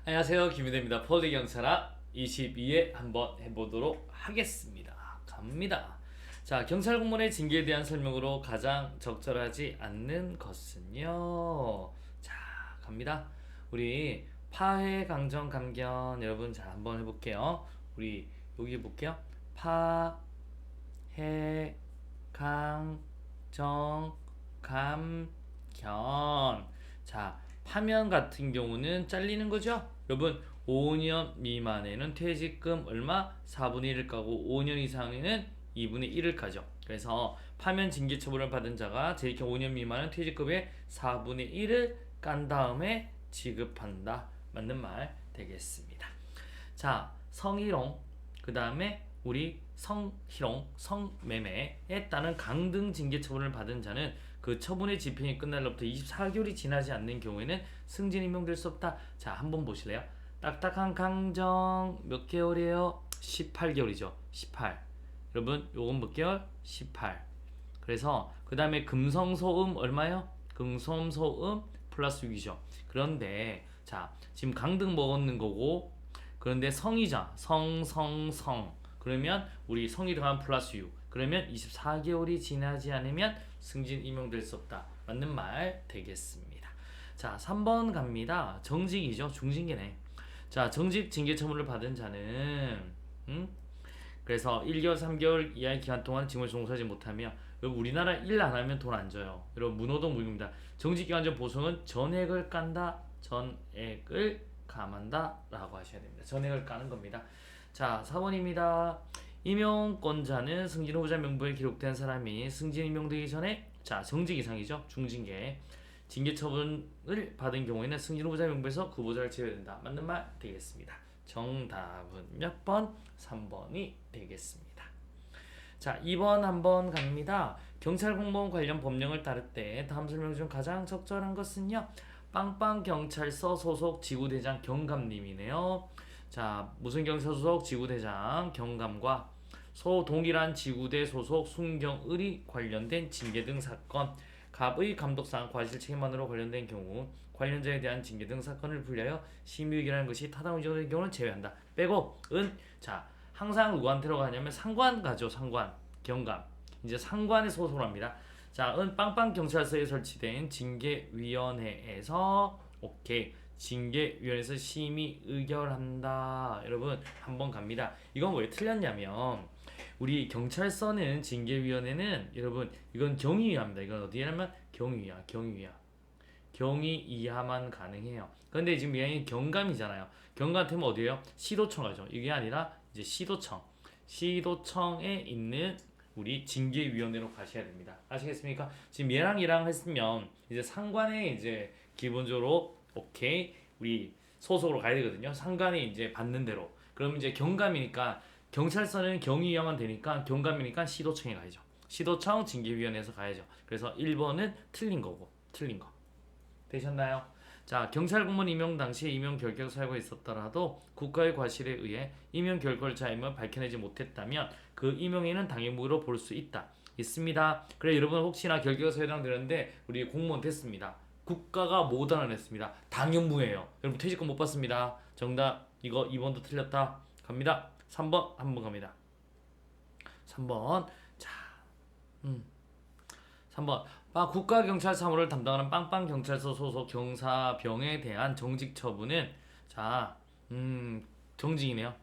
안녕하세요. 김유대입니다. 폴리경찰학 22회 한번 해보도록 하겠습니다. 갑니다. 자, 경찰 공무원의 징계에 대한 설명으로 가장 적절하지 않는 것은요. 자, 갑니다. 우리 파회, 강정, 감견 여러분 자 한번 해볼게요. 우리 여기 볼게요. 파, 해, 강, 정, 감, 견. 자, 파면 같은 경우는 잘리는 거죠. 여러분 5년 미만에는 퇴직금 얼마? 4분의 1을 까고 5년 이상에는 2분의 1을 까죠. 그래서 파면 징계 처분을 받은 자가 제2형 5년 미만은 퇴직금의 4분의 1을 깐 다음에 지급한다. 맞는 말 되겠습니다. 자, 성희롱, 그 다음에 우리 성희롱, 성매매에 따른 강등 징계 처분을 받은 자는 그 처분의 집행이 끝날 날부터 24개월이 지나지 않는 경우에는 승진 임명될 수 없다. 자, 한번 보실래요? 딱딱한 강정 몇 개월이에요? 18개월이죠. 18. 여러분, 요건 몇 개월? 18. 그래서 그 다음에 금성소음 얼마요? 금성소음 플러스 6이죠. 그런데 자, 지금 강등 먹었는 거고, 그런데 성이자 성 그러면 우리 성이 더한 플러스 6 그러면 24개월이 지나지 않으면 승진 임용될 수 없다. 맞는 말 되겠습니다. 자, 3번 갑니다. 정직이죠. 중징계네. 자, 정직 징계 처분을 받은 자는 그래서 1개월, 3개월 이하의 기간 동안 직무에 종사하지 못하며 여러분 우리나라 일 안 하면 돈 안 줘요. 여러분 문호동 무입니다. 정직기간 전 보상은 전액을 깐다. 전액을 감한다 라고 하셔야 됩니다. 전액을 까는 겁니다. 자, 4번입니다. 임용권자는 승진 후보자 명부에 기록된 사람이 승진 임용되기 전에 자, 정직 이상이죠. 중징계. 징계 처분을 받은 경우에는 승진 후보자 명부에서 그 후보자를 제외된다. 맞는 말 되겠습니다. 정답은 몇 번? 3번이 되겠습니다. 자, 2번 한번 갑니다. 경찰 공무원 관련 법령을 따를 때 다음 설명 중 가장 적절한 것은요. 빵빵경찰서 소속 지구대장 경감님이네요. 자, 무슨 경찰 소속 지구대장 경감과 동일한 지구대 소속 순경을이 관련된 징계 등 사건, 갑의 감독상 과실 책임만으로 관련된 경우 관련자에 대한 징계 등 사건을 분리하여 심의의결하는 것이 타당 의견의 경우는 제외한다. 빼고 자, 항상 누구한테로 가냐면 상관 가죠. 상관 경감 이제 상관에 소속을 합니다. 자, 빵빵경찰서에 설치된 징계위원회에서 오케이 징계위원회에서 심의 의결한다. 여러분 한번 갑니다. 이건 왜 틀렸냐면 우리 경찰서는 징계위원회는 여러분 이건 경위위합니다. 이건 어디냐면 경위위야. 경위 이하만 가능해요. 그런데 지금 얘는 경감이잖아요. 경감 같으면 어디예요? 시도청 가죠. 이게 아니라 이제 시도청에 있는 우리 징계위원회로 가셔야 됩니다. 아시겠습니까? 지금 얘랑 했으면 이제 상관에 이제 기본적으로 오케이 우리 소속으로 가야 되거든요. 상관이 이제 받는 대로. 그럼 이제 경감이니까 경찰서는 경위위원만 되니까 경감이니까 시도청에 가야죠. 시도청 징계위원회에서 가야죠. 그래서 1번은 틀린 거고 틀린 거. 되셨나요? 자, 경찰 공무원 임용 당시 임용 결격 사유가 있었더라도 국가의 과실에 의해 임용 결과를 자임을 밝혀내지 못했다면 그 임용인은 당해무로 볼 수 있습니다. 그래 여러분 혹시나 결격 사유랑 들었는데 우리 공무원 됐습니다. 국가가 못 알아냈습니다. 당연무예요. 여러분 퇴직금 못 받습니다. 정답 이거 2번도 틀렸다. 갑니다. 3번 한번 갑니다. 3번 자 3번 국가경찰 사무를 담당하는 빵빵경찰서 소속 경사병에 대한 정직 처분은 자 정직이네요.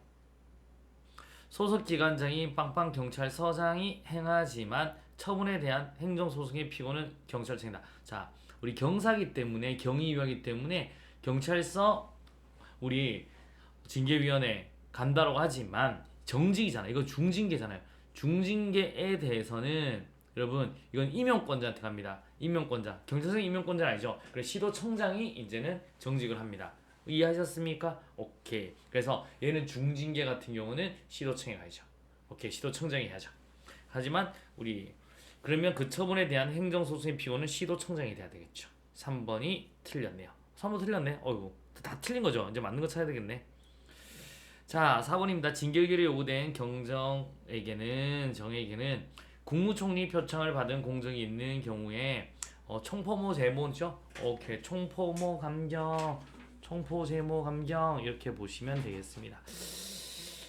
소속 기관장인 빵빵경찰서장이 행하지만 처분에 대한 행정소송의 피고는 경찰청이다. 자, 우리 경사기 때문에 경위위하기 때문에 경찰서 우리 징계위원회 간다라고 하지만 정직이잖아요. 이거 중징계잖아요. 중징계에 대해서는 여러분 이건 임용권자한테 갑니다. 임용권자. 경찰청 임용권자는 아니죠. 그래서 시도청장이 이제는 정직을 합니다. 이해하셨습니까? 오케이. 그래서 얘는 중징계 같은 경우는 시도청에 가야죠. 오케이. 시도청장이 해야죠. 하지만 우리 그러면 그 처분에 대한 행정소송의 피고는 시도청장이 돼야 되겠죠. 3번이 틀렸네요. 3번 틀렸네. 어이구. 다 틀린 거죠. 이제 맞는 거 찾아야 되겠네. 자, 4번입니다. 징계 의결이 요구된 정에게는 국무총리 표창을 받은 공적이 있는 경우에 총포모 제모죠. 오케이. 총포모 감경 총포 제모 감경 이렇게 보시면 되겠습니다.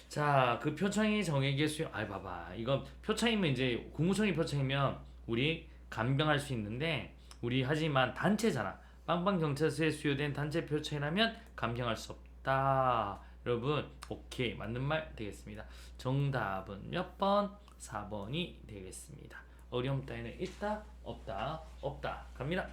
자, 그 표창이 정액의 수용 봐봐. 이거 표창이면 이제 국무총리 표창이면 우리 감경할 수 있는데 우리 하지만 단체잖아. 빵빵경찰서에 수여된 단체 표창이라면 감경할 수 없다. 여러분 오케이 맞는 말 되겠습니다. 정답은 몇 번? 4번이 되겠습니다. 어려움 따위는 있다 없다 없다 갑니다.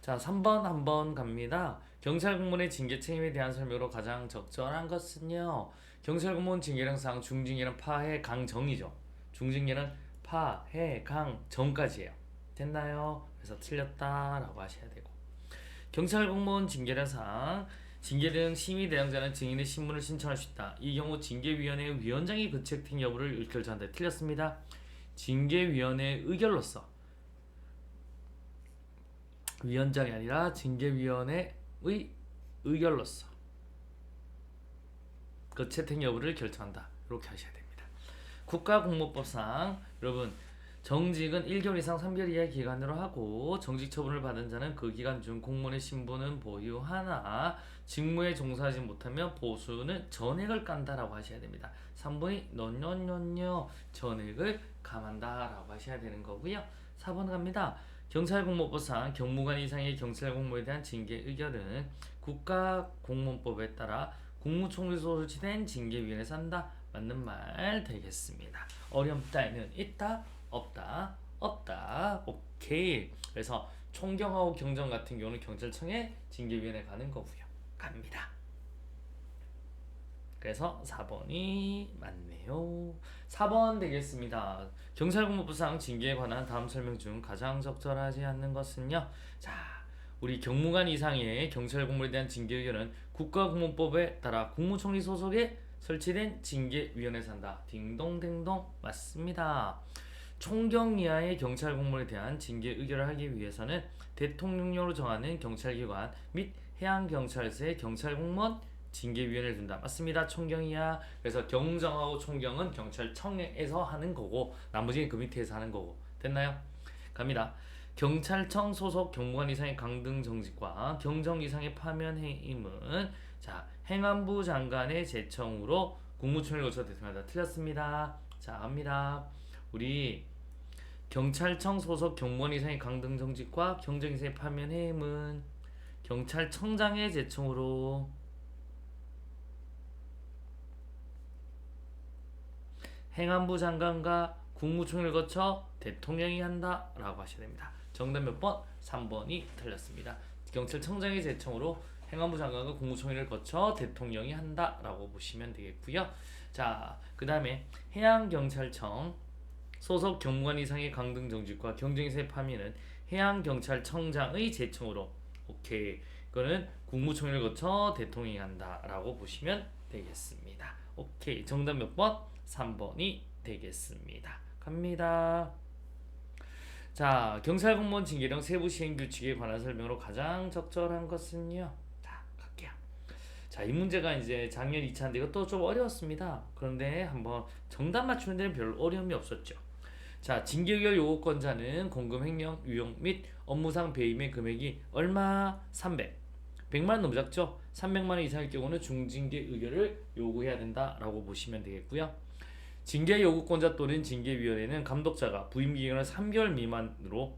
자 3번 한번 갑니다. 경찰 공무원의 징계 책임에 대한 설명으로 가장 적절한 것은요. 경찰 공무원 징계령상 중징계는 파해 강정이죠. 중징계는 파해 강정까지예요. 됐나요? 그래서 틀렸다라고 하셔야 되고 경찰 공무원 징계령상 징계령 심의 대상자는 증인의 신문을 신청할 수 있다. 이 경우 징계위원회 위원장이 그 채택 여부를 결정한다. 틀렸습니다. 징계위원회 의결로서 위원장이 아니라 징계위원회의 의결로서 그 채택 여부를 결정한다. 이렇게 하셔야 됩니다. 국가공무법상 여러분 정직은 1개월 이상 3개월 이하의 기간으로 하고 정직 처분을 받은 자는 그 기간 중 공무원의 신분은 보유하나 직무에 종사하지 못하면 보수는 전액을 깐다라고 하셔야 됩니다. 3번이 노노노노 전액을 감한다라고 하셔야 되는 거고요. 4번 갑니다. 경찰공무법상 경무관 이상의 경찰공무에 대한 징계 의결은 국가공무원법에 따라 국무총리 소속된 징계위원회에서 한다. 맞는 말 되겠습니다. 어려움 따위는 있다 없다 없다 오케이. 그래서 총경하고 경정 같은 경우는 경찰청에 징계위원회 가는 거고요. 갑니다. 그래서 4번이 맞네요. 4번 되겠습니다. 경찰공무법상 징계에 관한 다음 설명 중 가장 적절하지 않는 것은요. 자, 우리 경무관 이상의 경찰공무에 대한 징계 의견은 국가공무법에 따라 국무총리 소속에 설치된 징계위원회에서 한다. 딩동댕동 맞습니다. 총경 이하의 경찰 공무원에 대한 징계 의결을 하기 위해서는 대통령령으로 정하는 경찰기관 및 해양경찰서의 경찰공무원 징계위원회를 둔다. 맞습니다. 총경 이하. 그래서 경정하고 총경은 경찰청에서 하는 거고 나머지는 그 밑에서 하는 거고. 됐나요? 갑니다. 경찰청 소속 경무관 이상의 강등 정직과 경정 이상의 파면 해임은 자 행안부 장관의 제청으로 국무총리를 거쳐 대통령한다. 틀렸습니다. 자 갑니다. 우리 경찰청 소속 경무원 이상의 강등 정직과 경정 이상의 파면 해임은 경찰청장의 제청으로 행안부 장관과 국무총리를 거쳐 대통령이 한다 라고 하셔야 됩니다. 정답 몇 번? 3번이 틀렸습니다. 경찰청장의 제청으로 행안부 장관과 국무총리를 거쳐 대통령이 한다 라고 보시면 되겠고요. 자, 그 다음에 해양경찰청 소속 경무관 이상의 강등 정직과 경정 이상의 파면은 해양경찰청장의 제청으로 오케이. 이거는 국무총리를 거쳐 대통령이 한다 라고 보시면 되겠습니다. 오케이. 정답 몇 번? 3번이 되겠습니다. 갑니다. 자, 경찰공무원 징계령 세부 시행 규칙에 관한 설명으로 가장 적절한 것은요. 자, 갈게요. 자, 이 문제가 이제 작년 2차인데 이것도 좀 어려웠습니다. 그런데 한번 정답 맞추는 데는 별로 어려움이 없었죠. 자, 징계의결 요구권자는 공금 횡령, 유용 및 업무상 배임의 금액이 얼마? 300. 100만 원 너무 작죠? 300만 원 이상일 경우는 중징계 의결을 요구해야 된다라고 보시면 되겠고요. 징계 요구권자 또는 징계위원회는 감독자가 부임 기간을 3개월 미만으로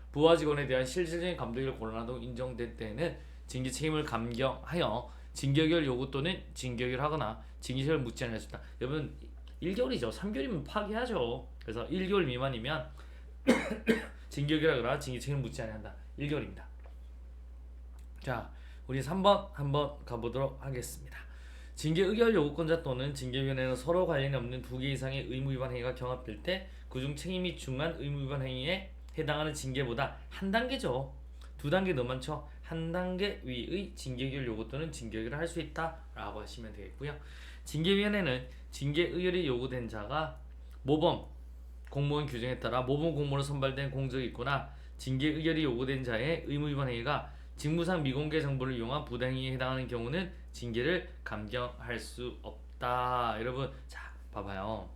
부하 직원에 대한 실질적인 감독을 고려하도록 인정될 때에는 징계 책임을 감경하여 징계결 요구 또는 징계결 하거나 징계를 묻지 않을 수 있다. 여러분 1개월이죠. 3개월이면 파기하죠. 그래서 1개월 미만이면 징계결하거나 징계 책임을 묻지 않는다. 1개월입니다. 자, 우리 3번 한번 가보도록 하겠습니다. 징계 의결 요구권자 또는 징계위원회는 서로 관련이 없는 2개 이상의 의무위반 행위가 경합될 때 그중 책임이 중한 의무위반 행위에 해당하는 징계보다 한 단계죠. 2단계 너무 많죠. 한 단계 위의 징계 의결 요구 또는 징계 의결을 할 수 있다라고 하시면 되겠고요. 징계위원회는 징계 의결이 요구된 자가 모범 공무원 규정에 따라 모범 공무원으로 선발된 공적이 있거나 징계 의결이 요구된 자의 의무위반 행위가 직무상 미공개 정보를 이용한 부당행위에 해당하는 경우는 징계를 감경할 수 없다. 여러분, 자, 봐봐요.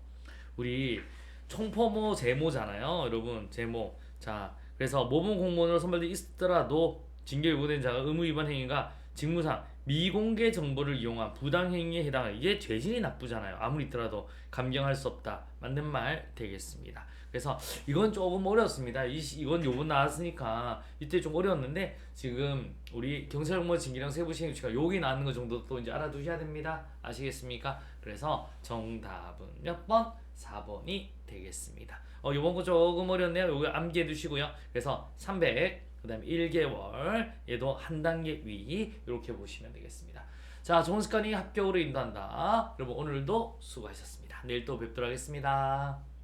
우리 총포모 제모잖아요. 여러분, 제모. 자, 그래서 모범 공무원으로 선발돼 있더라도 징계 요구된 자가 의무위반 행위가 직무상 미공개 정보를 이용한 부당행위에 해당하는 이게 죄질이 나쁘잖아요. 아무리 있더라도 감경할 수 없다. 맞는 말 되겠습니다. 그래서 이건 조금 어렵습니다. 이건 요번 나왔으니까 이때 좀 어려웠는데 지금 우리 경찰공무원 징계령 세부시행규칙가 여기 나왔는 거 정도 또 이제 알아두셔야 됩니다. 아시겠습니까? 그래서 정답은 몇 번? 4번이 되겠습니다. 요번 거 조금 어렵네요. 요거 암기해 두시고요. 그래서 300 그다음에 1개월 얘도 한 단계 위 이렇게 보시면 되겠습니다. 자, 좋은 습관이 합격으로 인도한다. 여러분 오늘도 수고하셨습니다. 내일 또 뵙도록 하겠습니다.